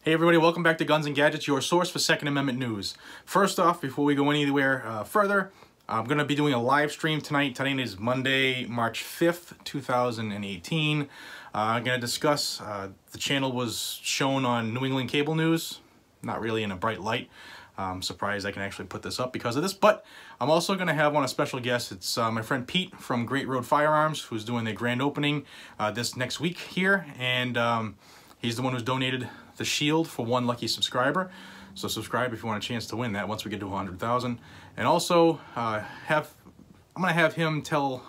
Hey everybody, welcome back to Guns and Gadgets, your source for Second Amendment news. First off, before we go anywhere further, I'm going to be doing a live stream tonight. Today is Monday, March 5th, 2018. I'm going to discuss, the channel was shown on New England Cable News, not really in a bright light. I'm surprised I can actually put this up because of this, but I'm also going to have on a special guest. It's my friend Pete from Great Road Firearms, who's doing the grand opening this next week here, and he's the one who's donated the shield for one lucky subscriber. So subscribe if you want a chance to win that once we get to 100,000. And also I'm gonna have him tell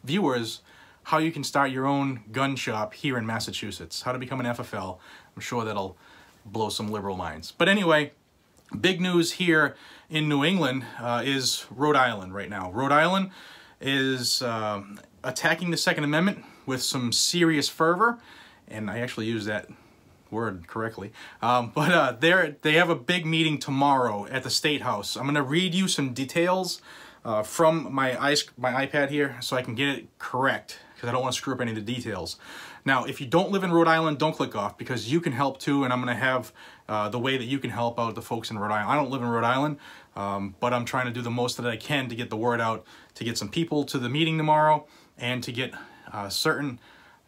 viewers how you can start your own gun shop here in Massachusetts, how to become an FFL. I'm sure that'll blow some liberal minds. But anyway, big news here in New England is Rhode Island right now. Rhode Island is attacking the Second Amendment with some serious fervor, and I actually use that word correctly, but they have a big meeting tomorrow at the State House. I'm going to read you some details from my iPad here so I can get it correct, because I don't want to screw up any of the details. Now, if you don't live in Rhode Island, don't click off, because you can help too, and I'm going to have the way that you can help out the folks in Rhode Island. I don't live in Rhode Island, but I'm trying to do the most that I can to get the word out, to get some people to the meeting tomorrow, and to get certain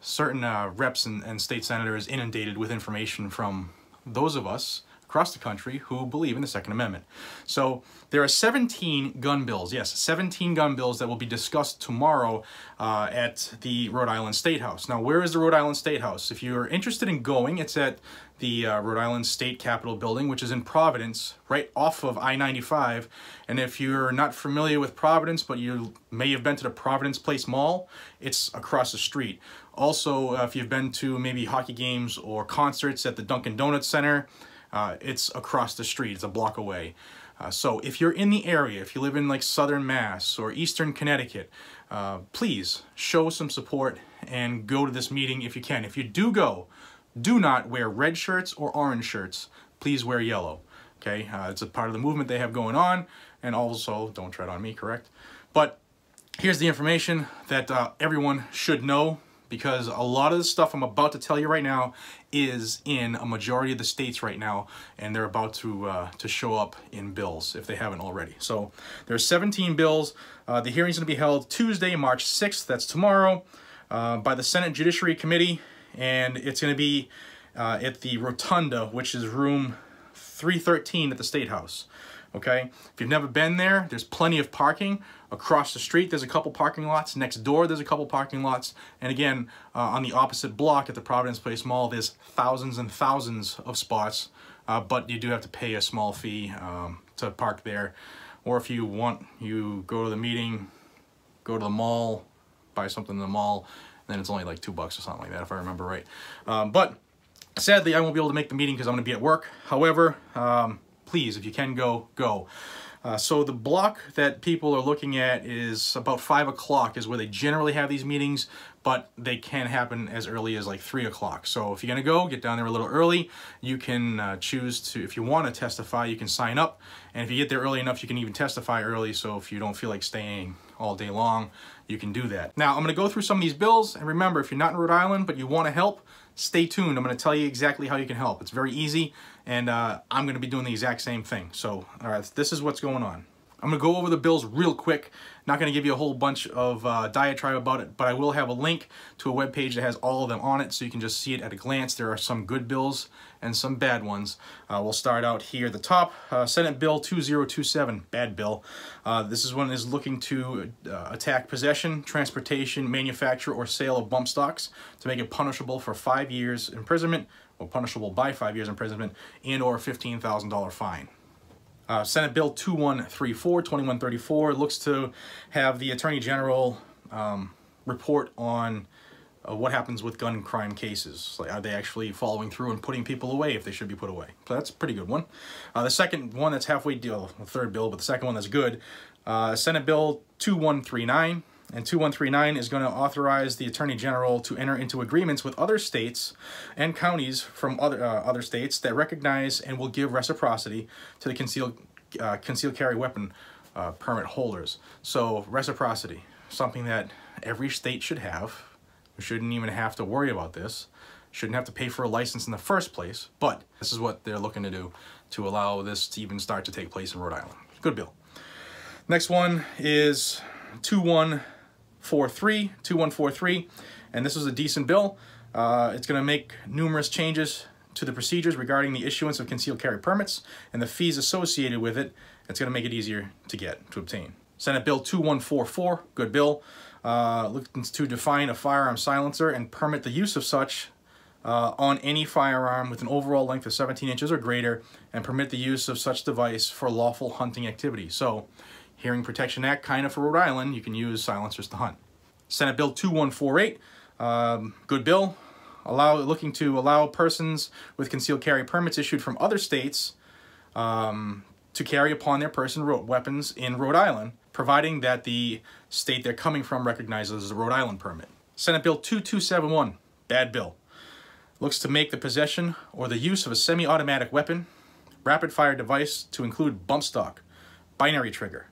reps and state senators inundated with information from those of us across the country who believe in the Second Amendment. So there are 17 gun bills, yes, 17 gun bills that will be discussed tomorrow at the Rhode Island State House. Now, where is the Rhode Island State House? If you're interested in going, it's at the Rhode Island State Capitol building, which is in Providence, right off of I-95. And if you're not familiar with Providence, but you may have been to the Providence Place Mall, it's across the street. Also, if you've been to maybe hockey games or concerts at the Dunkin' Donuts Center, it's across the street. It's a block away. So if you're in the area, if you live in like Southern Mass or Eastern Connecticut, please show some support and go to this meeting if you can. If you do go, do not wear red shirts or orange shirts. Please wear yellow. Okay, it's a part of the movement they have going on. And also, don't tread on me, correct? But here's the information that everyone should know, because a lot of the stuff I'm about to tell you right now is in a majority of the states right now, and they're about to show up in bills if they haven't already. So there's 17 bills. The hearing's going to be held Tuesday, March 6th, that's tomorrow, by the Senate Judiciary Committee, and it's going to be at the Rotunda, which is room 313 at the State House. Okay, if you've never been there, there's plenty of parking. Across the street, there's a couple parking lots. Next door, there's a couple parking lots. And again, on the opposite block at the Providence Place Mall, there's thousands and thousands of spots, but you do have to pay a small fee to park there. Or if you want, you go to the meeting, go to the mall, buy something in the mall, and then it's only like $2 or something like that, if I remember right. But sadly, I won't be able to make the meeting because I'm going to be at work. However, please, if you can go, go. So the block that people are looking at is about 5 o'clock is where they generally have these meetings, but they can happen as early as like 3 o'clock. So if you're gonna go, get down there a little early. You can choose to, if you want to testify, you can sign up. And if you get there early enough, you can even testify early. So if you don't feel like staying all day long, you can do that. Now, I'm gonna go through some of these bills. And remember, if you're not in Rhode Island, but you wanna help, stay tuned. I'm going to tell you exactly how you can help. It's very easy, and I'm going to be doing the exact same thing. So, all right, this is what's going on. I'm going to go over the bills real quick. Not going to give you a whole bunch of diatribe about it, but I will have a link to a web page that has all of them on it, so you can just see it at a glance. There are some good bills and some bad ones. We'll start out here at the top. Senate Bill 2027, bad bill. This one is looking to attack possession, transportation, manufacture, or sale of bump stocks to make it punishable for 5 years imprisonment, or punishable by 5 years imprisonment, and or a $15,000 fine. Senate Bill 2134 looks to have the Attorney General report on what happens with gun crime cases. Like, are they actually following through and putting people away if they should be put away? So that's a pretty good one. The second one that's halfway deal, the third bill, but the second one that's good, Senate Bill 2139. And 2139 is going to authorize the Attorney General to enter into agreements with other states and counties from other states that recognize and will give reciprocity to the concealed carry weapon permit holders. So reciprocity, something that every state should have. We shouldn't even have to worry about this. shouldn't have to pay for a license in the first place, but this is what they're looking to do to allow this to even start to take place in Rhode Island. Good bill. Next one is 2143, and this is a decent bill. It's going to make numerous changes to the procedures regarding the issuance of concealed carry permits and the fees associated with it. It's going to make it easier to obtain. Senate Bill 2144, good bill, looking to define a firearm silencer and permit the use of such on any firearm with an overall length of 17 inches or greater, and permit the use of such device for lawful hunting activity. So, Hearing Protection Act, kind of for Rhode Island, you can use silencers to hunt. Senate Bill 2148, good bill, looking to allow persons with concealed carry permits issued from other states to carry upon their person weapons in Rhode Island, providing that the state they're coming from recognizes the Rhode Island permit. Senate Bill 2271, bad bill. Looks to make the possession or the use of a semi-automatic weapon, rapid-fire device to include bump stock, binary trigger,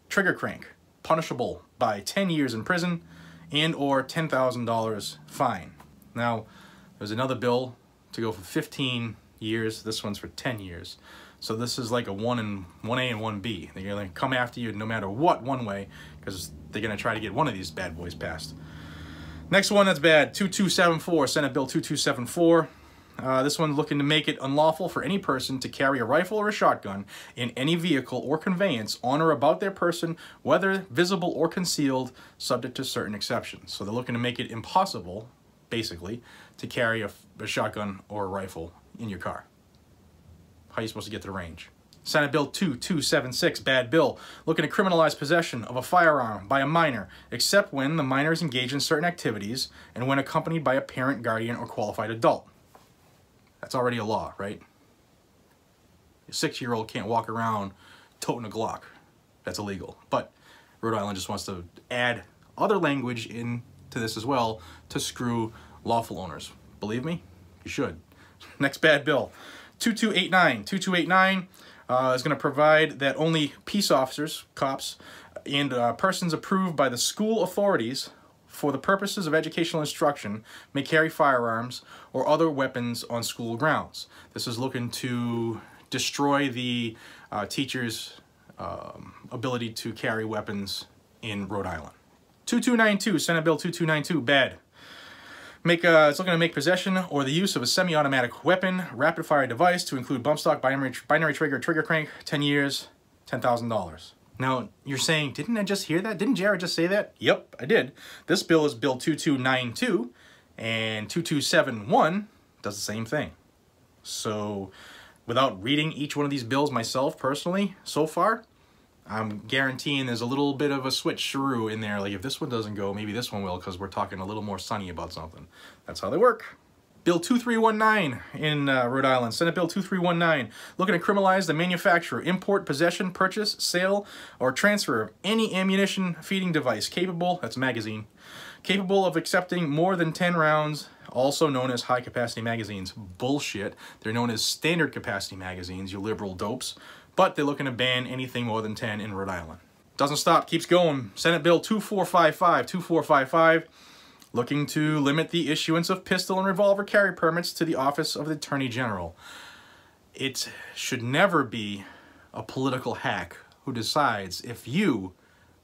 trigger crank, punishable by 10 years in prison and or $10,000 fine. Now, there's another bill to go for 15 years. This one's for 10 years. So this is like a 1A and 1B. They're going to come after you no matter what one way, because they're going to try to get one of these bad boys passed. Next one that's bad, 2274, Senate Bill 2274. This one's looking to make it unlawful for any person to carry a rifle or a shotgun in any vehicle or conveyance on or about their person, whether visible or concealed, subject to certain exceptions. So they're looking to make it impossible, basically, to carry a shotgun or a rifle in your car. How are you supposed to get to the range? Senate Bill 2276, bad bill, looking to criminalize possession of a firearm by a minor, except when the minor is engaged in certain activities and when accompanied by a parent, guardian, or qualified adult. That's already a law, right? A 6-year-old can't walk around toting a Glock. That's illegal. But Rhode Island just wants to add other language into this as well to screw lawful owners. Believe me? You should. Next bad bill, 2289. 2289 is going to provide that only peace officers, cops, and persons approved by the school authorities for the purposes of educational instruction may carry firearms or other weapons on school grounds. This is looking to destroy the teachers' ability to carry weapons in Rhode Island. 2292, Senate Bill 2292, bad. It's looking to make possession or the use of a semi-automatic weapon, rapid-fire device to include bump stock, binary trigger, trigger crank, 10 years, $10,000. Now, you're saying, didn't I just hear that? Didn't Jared just say that? Yep, I did. This bill is Bill 2292, and 2271 does the same thing. So, without reading each one of these bills myself personally so far, I'm guaranteeing there's a little bit of a switcheroo in there. Like, if this one doesn't go, maybe this one will, because we're talking a little more sunny about something. That's how they work. Bill 2319 in Rhode Island, Senate Bill 2319, looking to criminalize the manufacture, import, possession, purchase, sale, or transfer of any ammunition feeding device capable, that's magazine, capable of accepting more than 10 rounds, also known as high-capacity magazines. Bullshit. They're known as standard capacity magazines, you liberal dopes. But they're looking to ban anything more than 10 in Rhode Island. Doesn't stop, keeps going. Senate Bill 2455, 2455, looking to limit the issuance of pistol and revolver carry permits to the Office of the Attorney General. It should never be a political hack who decides if you,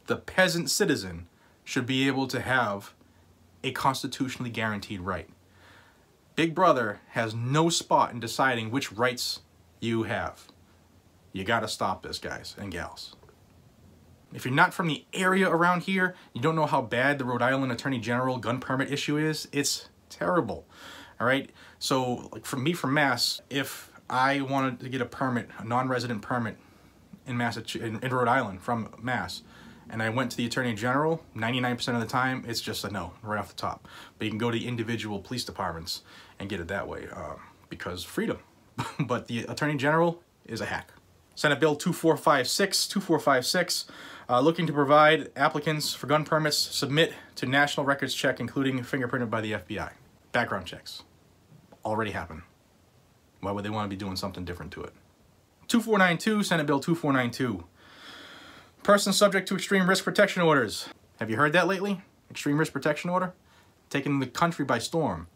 the peasant citizen, should be able to have a constitutionally guaranteed right. Big Brother has no spot in deciding which rights you have. You gotta stop this, guys and gals. If you're not from the area around here, you don't know how bad the Rhode Island Attorney General gun permit issue is, it's terrible. All right, so like for me from Mass, if I wanted to get a permit, a non-resident permit in Rhode Island from Mass, and I went to the Attorney General, 99% of the time, it's just a no, right off the top. But you can go to the individual police departments and get it that way, because freedom. But the Attorney General is a hack. Senate Bill 2456, looking to provide applicants for gun permits submit to national records check, including fingerprinted by the FBI. Background checks already happen. Why would they want to be doing something different to it? 2492, Senate Bill 2492. Persons subject to extreme risk protection orders. Have you heard that lately? Extreme risk protection order? Taking the country by storm.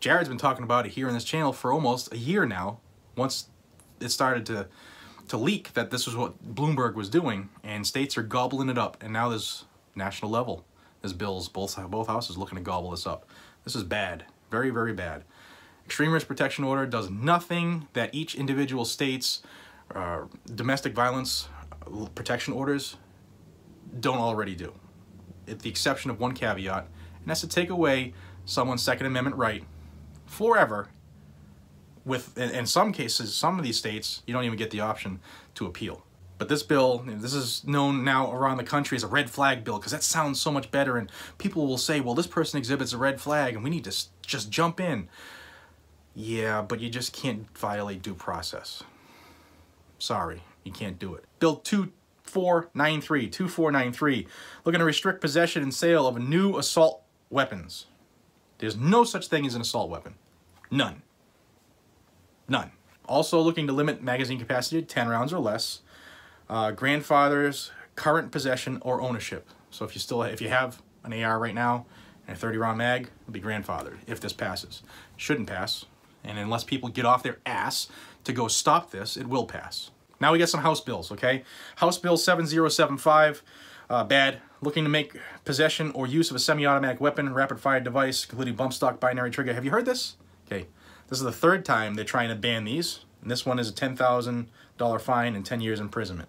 Jared's been talking about it here on this channel for almost a year now, once it started to leak that this was what Bloomberg was doing, and states are gobbling it up, and now there's national level. There's bills, both houses looking to gobble this up. This is bad, very, very bad. Extreme Risk Protection Order does nothing that each individual state's domestic violence protection orders don't already do. With the exception of one caveat, and that's to take away someone's Second Amendment right forever. With, in some cases, some of these states, you don't even get the option to appeal. But this bill, this is known now around the country as a red flag bill, because that sounds so much better, and people will say, well, this person exhibits a red flag and we need to just jump in. Yeah, but you just can't violate due process. Sorry, you can't do it. Bill 2493, looking to restrict possession and sale of new assault weapons. There's no such thing as an assault weapon. None. None. Also looking to limit magazine capacity to 10 rounds or less. Grandfather's current possession or ownership. So if you have an AR right now and a 30-round mag, it'll be grandfathered if this passes. Shouldn't pass, and unless people get off their ass to go stop this, it will pass. Now we got some House bills, okay? House Bill 7075, bad. Looking to make possession or use of a semi-automatic weapon, rapid-fire device, including bump stock, binary trigger. Have you heard this? Okay, this is the third time they're trying to ban these, and this one is a $10,000 fine and 10 years imprisonment.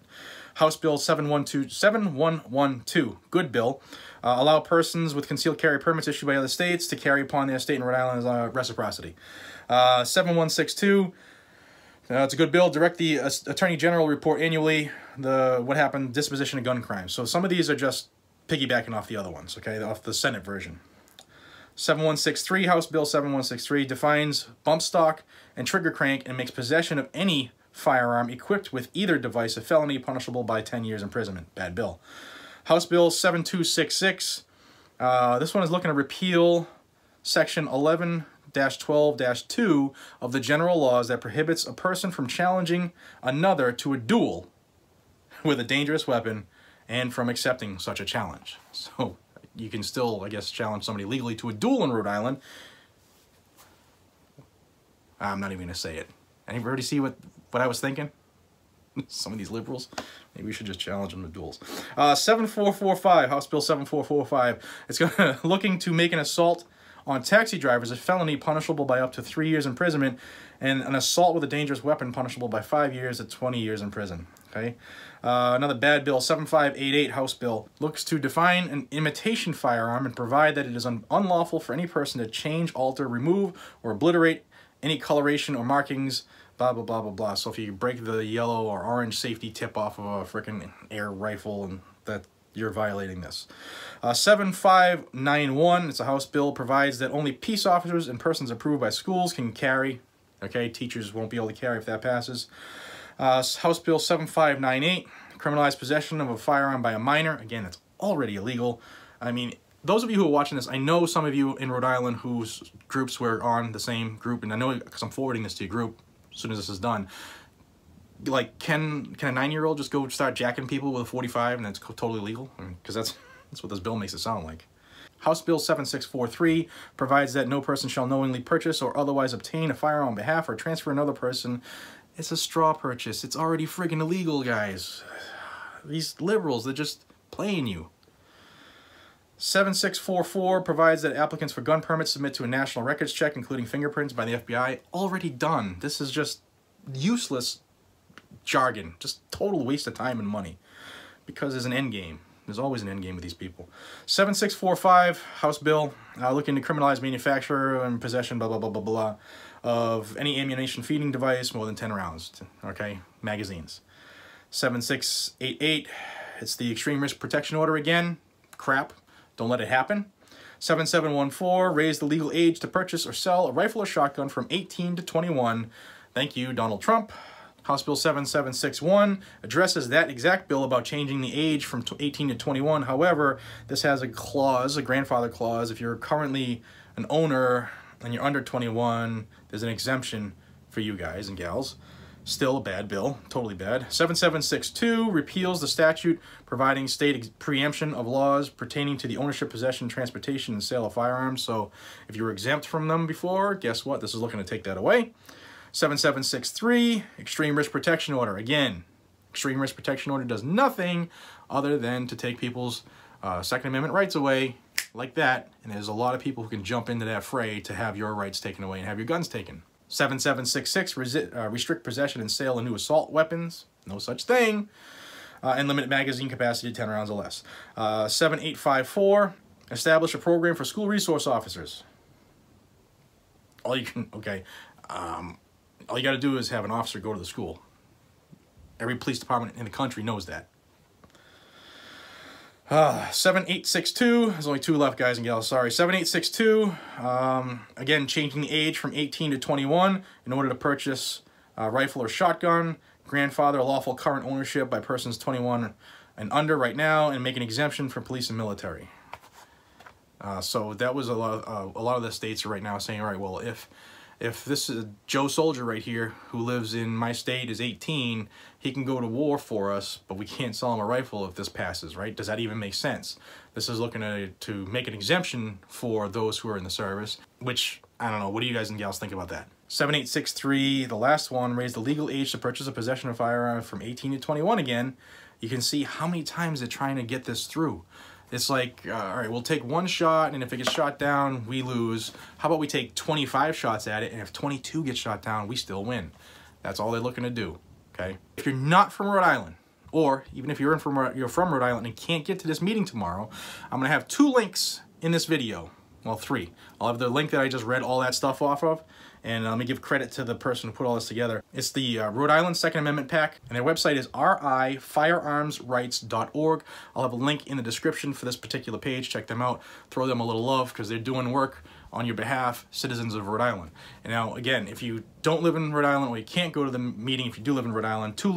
House Bill 7112, good bill. Allow persons with concealed carry permits issued by other states to carry upon their state and Rhode Island's reciprocity. 7162, it's a good bill. Direct the Attorney General report annually what happened, disposition of gun crimes. So some of these are just piggybacking off the other ones, okay, off the Senate version. 7163, House Bill 7163, defines bump stock and trigger crank and makes possession of any firearm equipped with either device a felony punishable by 10 years imprisonment. Bad bill. House Bill 7266, this one is looking to repeal Section 11-12-2 of the general laws that prohibits a person from challenging another to a duel with a dangerous weapon and from accepting such a challenge. So you can still, I guess, challenge somebody legally to a duel in Rhode Island. I'm not even going to say it. Anybody see what I was thinking? Some of these liberals, maybe we should just challenge them to duels. 7445, House Bill 7445. It's looking to make an assault on taxi drivers a felony punishable by up to 3 years imprisonment, and an assault with a dangerous weapon punishable by 5 years to 20 years in prison. Okay. Another bad bill, 7588, House Bill, looks to define an imitation firearm and provide that it is unlawful for any person to change, alter, remove, or obliterate any coloration or markings, blah, blah, blah, blah, blah. So if you break the yellow or orange safety tip off of a frickin' air rifle, and that you're violating this. 7591, it's a House bill, provides that only peace officers and persons approved by schools can carry. Okay, teachers won't be able to carry if that passes. House Bill 7598, criminalize possession of a firearm by a minor. Again, that's already illegal. I mean, those of you who are watching this, I know some of you in Rhode Island whose groups were on the same group, and I know because I'm forwarding this to your group as soon as this is done. Like, can a 9-year-old just go start jacking people with a 45 and that's totally legal? Because that's what this bill makes it sound like. House Bill 7643 provides that no person shall knowingly purchase or otherwise obtain a firearm on behalf or transfer another person. It's a straw purchase. It's already friggin' illegal, guys. These liberals, they're just playing you. 7644 provides that applicants for gun permits submit to a national records check, including fingerprints by the FBI. Already done. This is just useless jargon. Just total waste of time and money. Because there's an end game. There's always an end game with these people. 7645, House Bill, looking to criminalize manufacture and possession, blah, blah, blah, blah, blah, of any ammunition feeding device more than 10 rounds. Okay, magazines. 7688, it's the Extreme Risk Protection Order again. Crap. Don't let it happen. 7714, raise the legal age to purchase or sell a rifle or shotgun from 18 to 21. Thank you, Donald Trump. House Bill 7761 addresses that exact bill about changing the age from 18 to 21. However, this has a clause, a grandfather clause. If you're currently an owner and you're under 21, there's an exemption for you guys and gals. Still a bad bill, totally bad. 7762 repeals the statute providing state preemption of laws pertaining to the ownership, possession, transportation, and sale of firearms. So if you were exempt from them before, guess what? This is looking to take that away. 7763, extreme risk protection order. Again, extreme risk protection order does nothing other than to take people's Second Amendment rights away like that. And there's a lot of people who can jump into that fray to have your rights taken away and have your guns taken. 7766, restrict possession and sale of new assault weapons. No such thing. And limit magazine capacity to 10 rounds or less. 7854, establish a program for school resource officers. All you can, okay, all you got to do is have an officer go to the school. Every police department in the country knows that. 7862, there's only 2 left, guys and gals, sorry. 7862, again, changing the age from 18 to 21 in order to purchase a rifle or shotgun, grandfather lawful current ownership by persons 21 and under right now, and make an exemption for police and military. So that was a lot of the states are right now saying, all right, well, if this is Joe Soldier right here who lives in my state is 18, he can go to war for us, but we can't sell him a rifle if this passes, right? Does that even make sense? This is looking to make an exemption for those who are in the service, which, I don't know, what do you guys and gals think about that? 7863, the last one, raised the legal age to purchase or possession of a firearm from 18 to 21 again. You can see how many times they're trying to get this through. It's like, all right, we'll take 1 shot, and if it gets shot down, we lose. How about we take 25 shots at it, and if 22 get shot down, we still win. That's all they're looking to do, okay? If you're not from Rhode Island, or even if you're from Rhode Island and can't get to this meeting tomorrow, I'm going to have 2 links in this video. Well, 3. I'll have the link that I just read all that stuff off of, and let me give credit to the person who put all this together. It's the Rhode Island Second Amendment Pack, and their website is rifirearmsrights.org. I'll have a link in the description for this particular page. Check them out. Throw them a little love because they're doing work on your behalf, citizens of Rhode Island. And now, again, if you don't live in Rhode Island or you can't go to the meeting, if you do live in Rhode Island, 2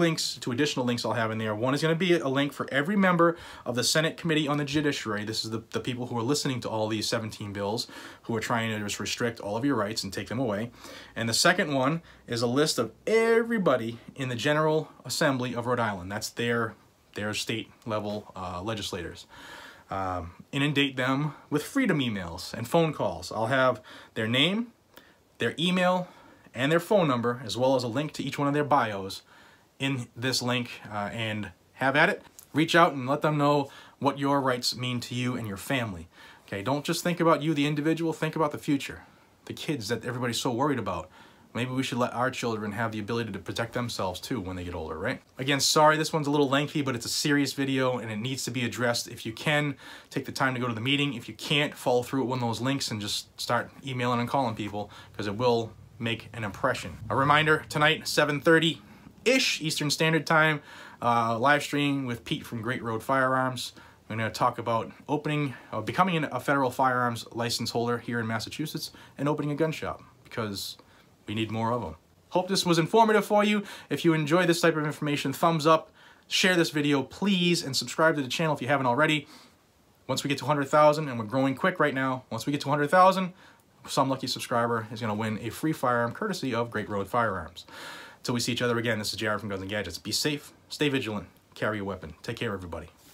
additional links I'll have in there. One is going to be a link for every member of the Senate Committee on the Judiciary. This is the people who are listening to all these 17 bills, who are trying to just restrict all of your rights and take them away. And the second one is a list of everybody in the General Assembly of Rhode Island. That's their state level legislators. Inundate them with freedom emails and phone calls. I'll have their name, their email, and their phone number, as well as a link to each one of their bios in this link, and have at it. Reach out and let them know what your rights mean to you and your family. Okay, don't just think about you, the individual, think about the future. The kids that everybody's so worried about. Maybe we should let our children have the ability to protect themselves too when they get older, right? Again, sorry this one's a little lengthy, but it's a serious video and it needs to be addressed. If you can, take the time to go to the meeting. If you can't, follow through with one of those links and just start emailing and calling people, because it will make an impression. A reminder, tonight, 7:30-ish Eastern Standard Time, live stream with Pete from Great Road Firearms. I'm going to talk about becoming a federal firearms license holder here in Massachusetts and opening a gun shop, because we need more of them. Hope this was informative for you. If you enjoy this type of information, thumbs up, share this video, please, and subscribe to the channel if you haven't already. Once we get to 100,000, and we're growing quick right now, once we get to 100,000, some lucky subscriber is going to win a free firearm courtesy of Great Road Firearms. Until we see each other again, this is JR from Guns and Gadgets. Be safe, stay vigilant, carry a weapon. Take care, everybody.